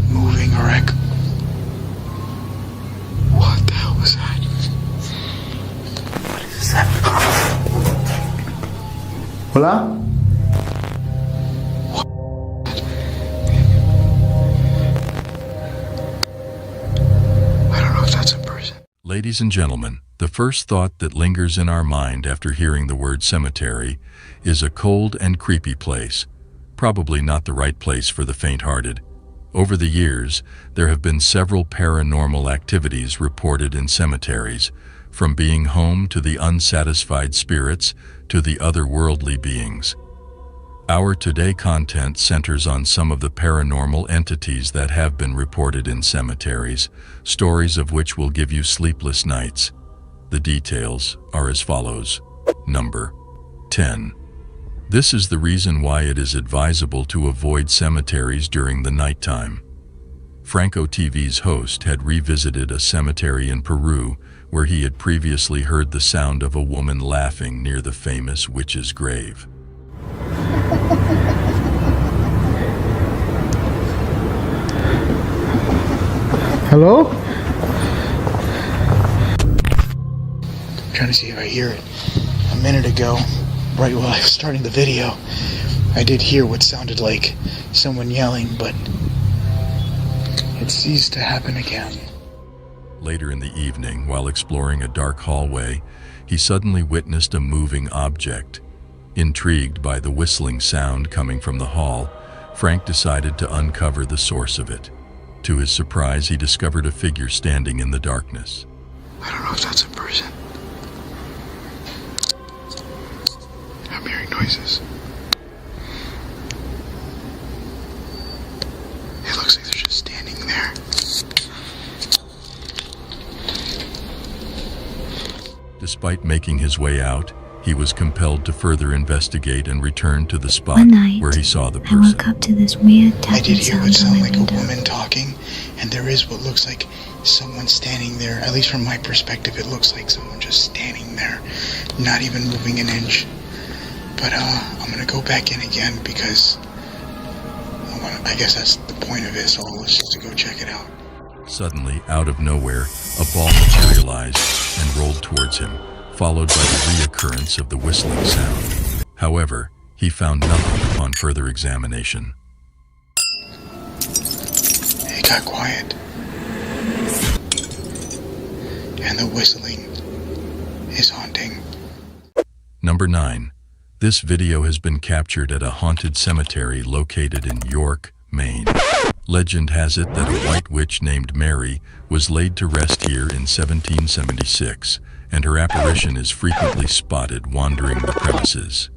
Moving wreck. What the hell was that? What is that? Hola? I don't know if that's a person. Ladies and gentlemen, the first thought that lingers in our mind after hearing the word cemetery is a cold and creepy place, probably not the right place for the faint-hearted. Over the years, there have been several paranormal activities reported in cemeteries, from being home to the unsatisfied spirits to the otherworldly beings. Our today content centers on some of the paranormal entities that have been reported in cemeteries, stories of which will give you sleepless nights. The details are as follows. Number 10. This is the reason why it is advisable to avoid cemeteries during the nighttime. Franco TV's host had revisited a cemetery in Peru where he had previously heard the sound of a woman laughing near the famous witch's grave. Hello? I'm trying to see if I hear it. A minute ago, right while I was starting the video, I did hear what sounded like someone yelling, but it ceased to happen again. Later in the evening, while exploring a dark hallway, he suddenly witnessed a moving object. Intrigued by the whistling sound coming from the hall, Frank decided to uncover the source of it. To his surprise, he discovered a figure standing in the darkness. I don't know if that's a person. I'm hearing noises. It looks like they're just standing there. Despite making his way out, he was compelled to further investigate and return to the spot One night, where he saw the I person. woke up to this weird I tapping did hear what sound on sounded my like window. a woman talking, and there is what looks like someone standing there. At least from my perspective, it looks like someone just standing there, not even moving an inch. But I'm gonna go back in again because I guess that's the point of it, so let's just go check it out. Suddenly, out of nowhere, a ball materialized and rolled towards him, followed by the reoccurrence of the whistling sound. However, he found nothing upon further examination. It got quiet. And the whistling is haunting. Number 9. This video has been captured at a haunted cemetery located in York, Maine. Legend has it that a white witch named Mary was laid to rest here in 1776, and her apparition is frequently spotted wandering the premises.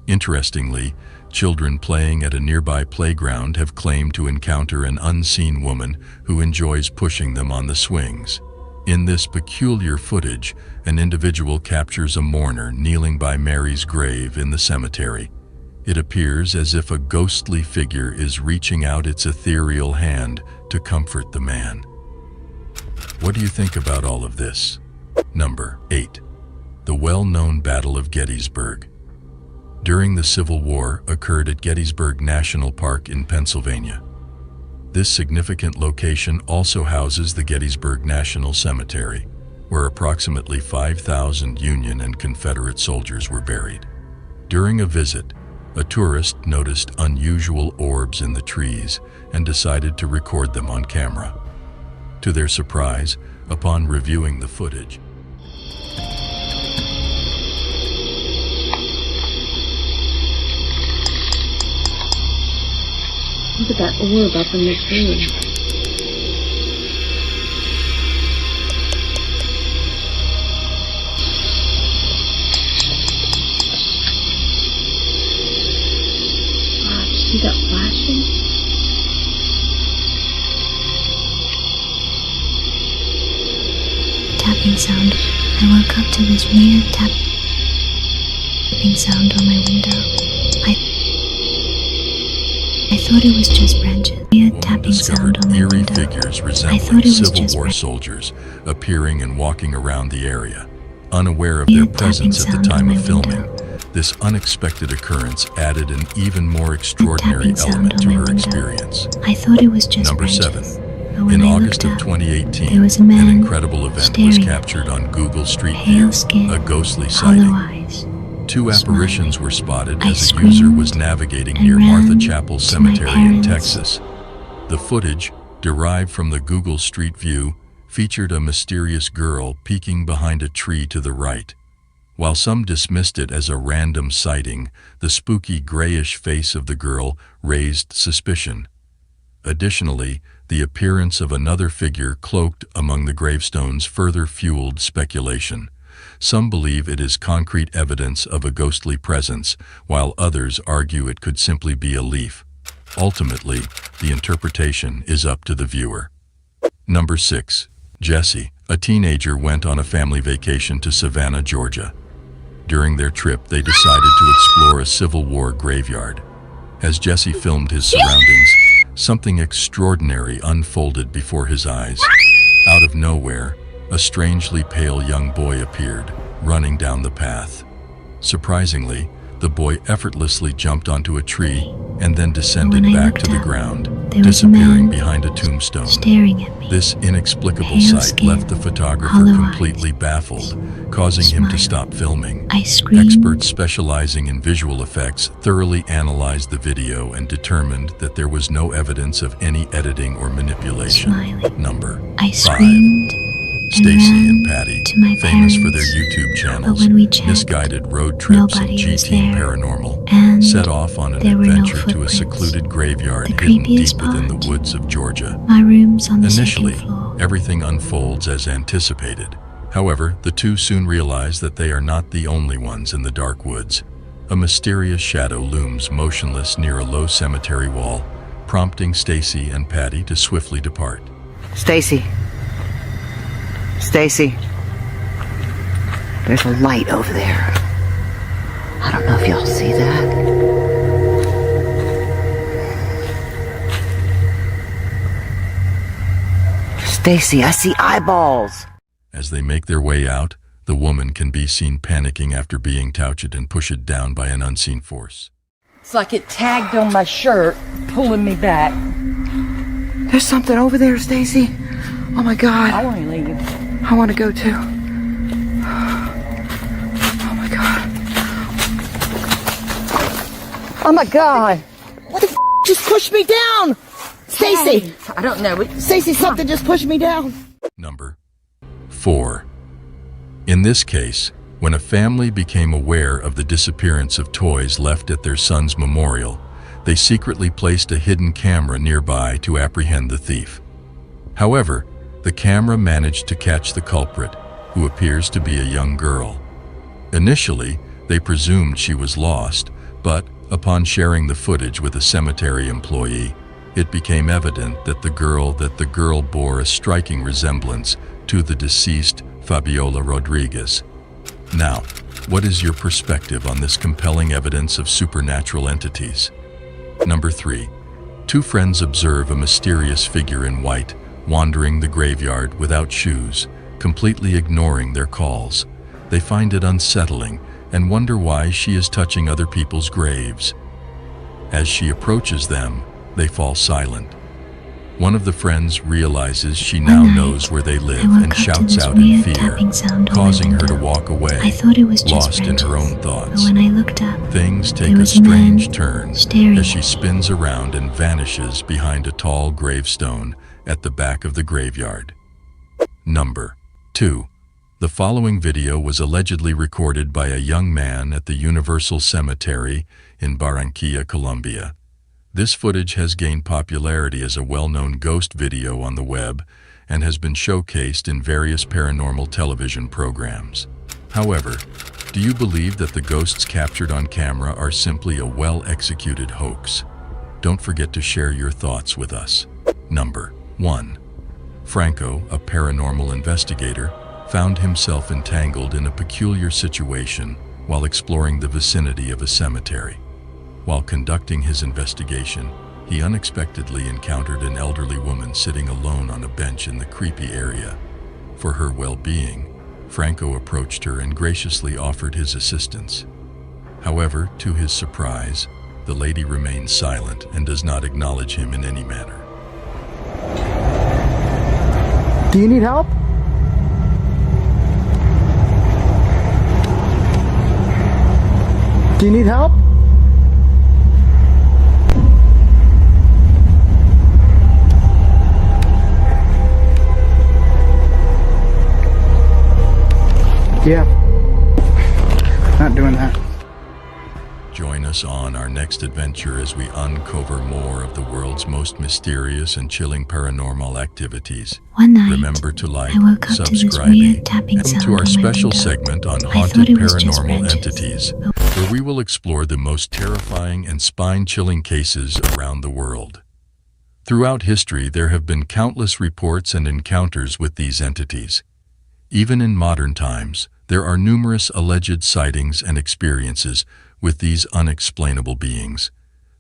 Interestingly, children playing at a nearby playground have claimed to encounter an unseen woman who enjoys pushing them on the swings. In this peculiar footage, an individual captures a mourner kneeling by Mary's grave in the cemetery. It appears as if a ghostly figure is reaching out its ethereal hand to comfort the man. What do you think about all of this? Number 8. The well-known Battle of Gettysburg. During the Civil War occurred at Gettysburg National Park in Pennsylvania. This significant location also houses the Gettysburg National Cemetery, where approximately 5,000 Union and Confederate soldiers were buried. During a visit, a tourist noticed unusual orbs in the trees and decided to record them on camera. To their surprise, upon reviewing the footage, look at that orb up in the tree. Wow, did you see that flashing? tapping sound. I woke up to this weird tapping sound on my window. I thought it was just branches. Weird tapping sound on my eerie window. figures I resembling thought it was Civil just War soldiers appearing and walking around the area. Unaware of their presence at the time of filming, this unexpected occurrence added an even more extraordinary element to her experience. I thought it was just Number branches. 7. But when In I August of looked up, 2018, there was a man an incredible event was staring captured on Google Street pale View, skin, a ghostly hollow sighting. eyes. 2 apparitions were spotted I as a user screamed was navigating and near Martha ran Chapel to my Cemetery in parents. Texas. The footage, derived from the Google Street View, featured a mysterious girl peeking behind a tree to the right. While some dismissed it as a random sighting, the spooky grayish face of the girl raised suspicion. Additionally, the appearance of another figure cloaked among the gravestones further fueled speculation. Some believe it is concrete evidence of a ghostly presence, while others argue it could simply be a leaf. Ultimately, the interpretation is up to the viewer. Number 6. Jesse, a teenager, went on a family vacation to Savannah, Georgia. During their trip, they decided to explore a Civil War graveyard. As Jesse filmed his surroundings, something extraordinary unfolded before his eyes. Out of nowhere, a strangely pale young boy appeared, running down the path. Surprisingly, the boy effortlessly jumped onto a tree and then descended back to the ground, disappearing behind a tombstone. Staring at me. This inexplicable Pale sight skin, left the photographer hollow completely baffled, causing him to stop filming. I screamed. Experts specializing in visual effects thoroughly analyzed the video and determined that there was no evidence of any editing or manipulation. Number I 5. screamed Stacy and Patty, to my famous for their parents. YouTube But channels, when we checked, Misguided Road Trips, and nobody was GT there. Paranormal, And set off on an there were no adventure to a footprints. secluded graveyard The hidden creepiest deep within the part, woods of Georgia. my room's on the Initially, second floor. everything unfolds as anticipated. However, the two soon realize that they are not the only ones in the dark woods. A mysterious shadow looms motionless near a low cemetery wall, prompting Stacy and Patty to swiftly depart. Stacy. Stacy. There's a light over there. I don't know if y'all see that. Stacy, I see eyeballs. As they make their way out, the woman can be seen panicking after being touched and pushed down by an unseen force. It's like it tagged on my shirt, pulling me back. There's something over there, Stacy. Oh my God. I want to leave. I want to go too. Oh my God. Oh my God. What the f just pushed me down? Stacy. I don't know. Stacy, something just pushed me down. Number 4. In this case, when a family became aware of the disappearance of toys left at their son's memorial, they secretly placed a hidden camera nearby to apprehend the thief. However, the camera managed to catch the culprit, who appears to be a young girl. Initially, they presumed she was lost, but upon sharing the footage with a cemetery employee, it became evident that the girl bore a striking resemblance to the deceased Fabiola Rodriguez. Now, what is your perspective on this compelling evidence of supernatural entities? Number 3. 2 friends observe a mysterious figure in white wandering the graveyard without shoes, completely ignoring their calls. They find it unsettling and wonder why she is touching other people's graves. As she approaches them, they fall silent. One of the friends realizes she now knows where they live and shouts out in fear, causing her to walk away, I thought it was just lost in her own But thoughts. when I looked up, Things take there a was a man strange turn staring as she at me. spins around and vanishes behind a tall gravestone at the back of the graveyard. Number 2. The following video was allegedly recorded by a young man at the Universal Cemetery in Barranquilla, Colombia. This footage has gained popularity as a well-known ghost video on the web and has been showcased in various paranormal television programs. However, do you believe that the ghosts captured on camera are simply a well-executed hoax? Don't forget to share your thoughts with us. Number 1. Franco, a paranormal investigator, found himself entangled in a peculiar situation while exploring the vicinity of a cemetery. While conducting his investigation, he unexpectedly encountered an elderly woman sitting alone on a bench in the creepy area. For her well-being, Franco approached her and graciously offered his assistance. However, to his surprise, the lady remains silent and does not acknowledge him in any manner. Do you need help? Do you need help? Yeah. Not doing that. Join us on our next adventure as we uncover more of the world's most mysterious and chilling paranormal activities. One night, remember to like, I woke up to this subscribe, weird tapping and sound to our on my special window. segment on I haunted thought it was just paranormal branches. entities, where we will explore the most terrifying and spine-chilling cases around the world. Throughout history, there have been countless reports and encounters with these entities. Even in modern times, there are numerous alleged sightings and experiences with these unexplainable beings.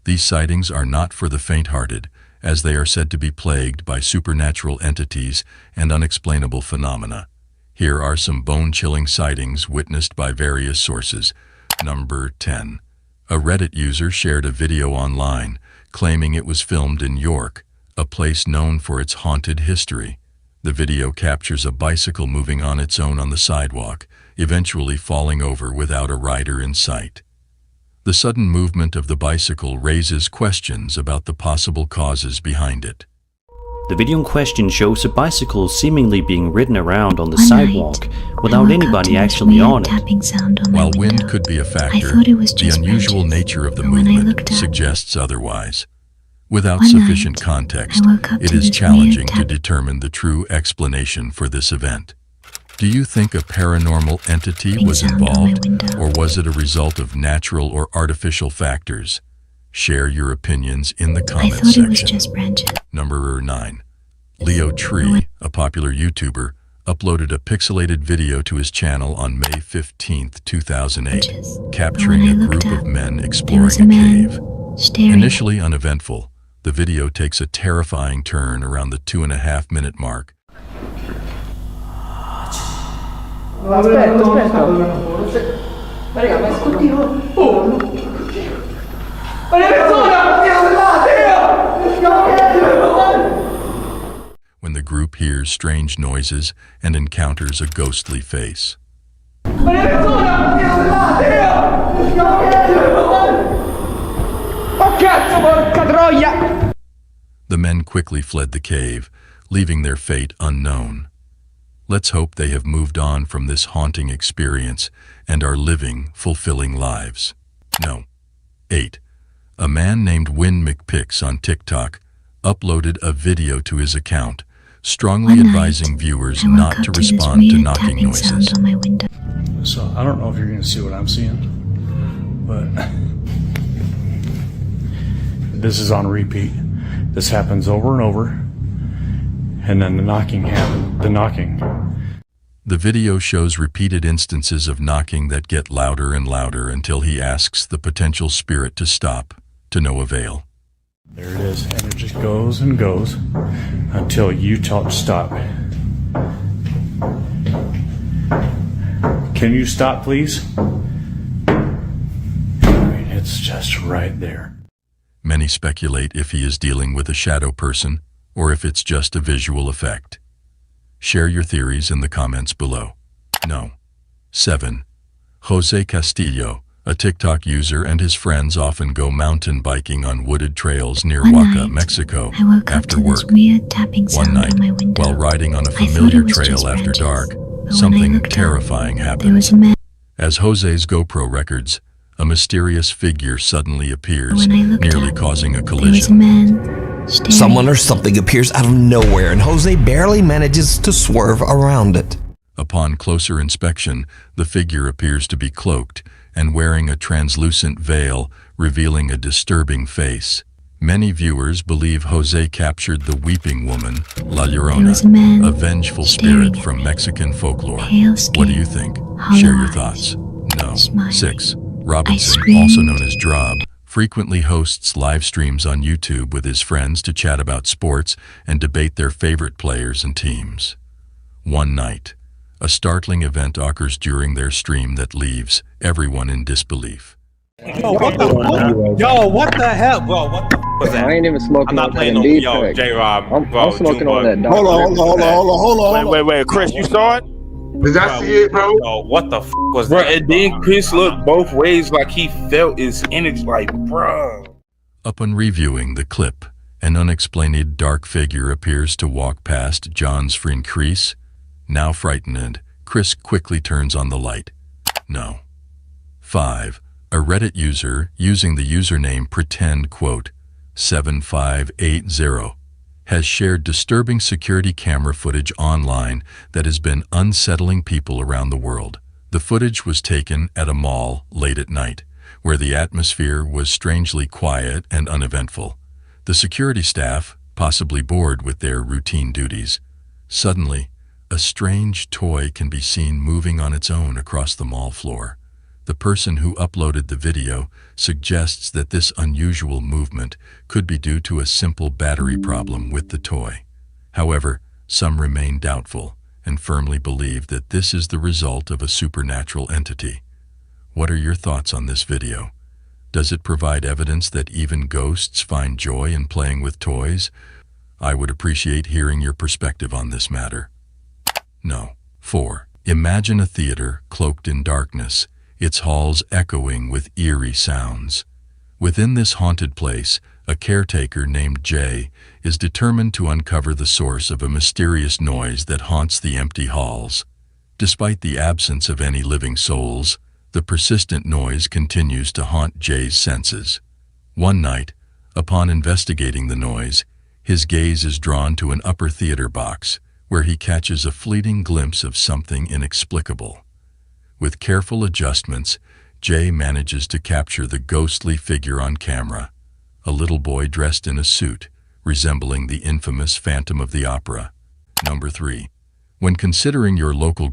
These sightings are not for the faint-hearted, as they are said to be plagued by supernatural entities and unexplainable phenomena. Here are some bone-chilling sightings witnessed by various sources. Number 10. A Reddit user shared a video online claiming it was filmed in York, a place known for its haunted history. The video captures a bicycle moving on its own on the sidewalk, eventually falling over without a rider in sight. The sudden movement of the bicycle raises questions about the possible causes behind it. The video in question shows a bicycle seemingly being ridden around on the sidewalk without anybody actually on it. While wind could be a factor, the unusual nature of the movement suggests otherwise. Without sufficient context, it is challenging to determine the true explanation for this event. Do you think a paranormal entity was involved, or was it a result of natural or artificial factors? Share your opinions in the comments section. Number 9. Leo Tree, a popular YouTuber, uploaded a pixelated video to his channel on May 15, 2008, capturing a group of men exploring a cave. Initially uneventful, the video takes a terrifying turn around the 2.5-minute mark. When the group hears strange noises and encounters a ghostly face. The men quickly fled the cave, leaving their fate unknown. Let's hope they have moved on from this haunting experience and are living fulfilling lives. No. 8. A man named Win McPix on TikTok uploaded a video to his account, strongly advising viewers not to respond to knocking noises. So I don't know if you're going to see what I'm seeing, but this is on repeat. This happens over and over, and then the knocking happens. The video shows repeated instances of knocking that get louder and louder until he asks the potential spirit to stop, to no avail. There it is, and it just goes and goes until you tell it to stop. Can you stop, please? I mean, it's just right there. Many speculate if he is dealing with a shadow person or if it's just a visual effect. Share your theories in the comments below. No. 7. Jose Castillo, a TikTok user, and his friends often go mountain biking on wooded trails near Oaxaca, Mexico, after work. One night, while riding on a familiar trail after dark, something terrifying happened. As Jose's GoPro records, a mysterious figure suddenly appears, nearly causing a collision. Someone or something appears out of nowhere, and Jose barely manages to swerve around it. Upon closer inspection, the figure appears to be cloaked and wearing a translucent veil, revealing a disturbing face. Many viewers believe Jose captured the weeping woman, La There Llorona, was a man a vengeful staring spirit from Mexican folklore. Pale What do you skin, think? hollow Share your eyes, thoughts. No. smiling. 6. Robinson, screamed. also known as Drob, frequently hosts live streams on YouTube with his friends to chat about sports and debate their favorite players and teams. One night, a startling event occurs during their stream that leaves everyone in disbelief. Yo, what the fuck? Yo, what the hell? Bro, what the fuck was that? I ain't even smoking I'm not on playing that no D yo, pack. J-Rob. I'm smoking on that Dr. Hold on. Wait, Chris, you saw it? Did I see it, bro? Yo, what the fuck was Bro, that? and then Chris looked both ways like he felt his energy, like, bro. Upon reviewing the clip, an unexplained dark figure appears to walk past John's friend Chris. Now frightened, Chris quickly turns on the light. No. 5. A Reddit user using the username pretend7580 has shared disturbing security camera footage online that has been unsettling people around the world. The footage was taken at a mall late at night, where the atmosphere was strangely quiet and uneventful. The security staff, possibly bored with their routine duties, suddenly, a strange toy can be seen moving on its own across the mall floor. The person who uploaded the video suggests that this unusual movement could be due to a simple battery problem with the toy. However, some remain doubtful and firmly believe that this is the result of a supernatural entity. What are your thoughts on this video? Does it provide evidence that even ghosts find joy in playing with toys? I would appreciate hearing your perspective on this matter. No. 4. Imagine a theater cloaked in darkness, its halls echoing with eerie sounds. Within this haunted place, a caretaker named Jay is determined to uncover the source of a mysterious noise that haunts the empty halls. Despite the absence of any living souls, the persistent noise continues to haunt Jay's senses. One night, upon investigating the noise, his gaze is drawn to an upper theater box, where he catches a fleeting glimpse of something inexplicable. With careful adjustments, Jay manages to capture the ghostly figure on camera, a little boy dressed in a suit, resembling the infamous Phantom of the Opera. Number 3. When considering your local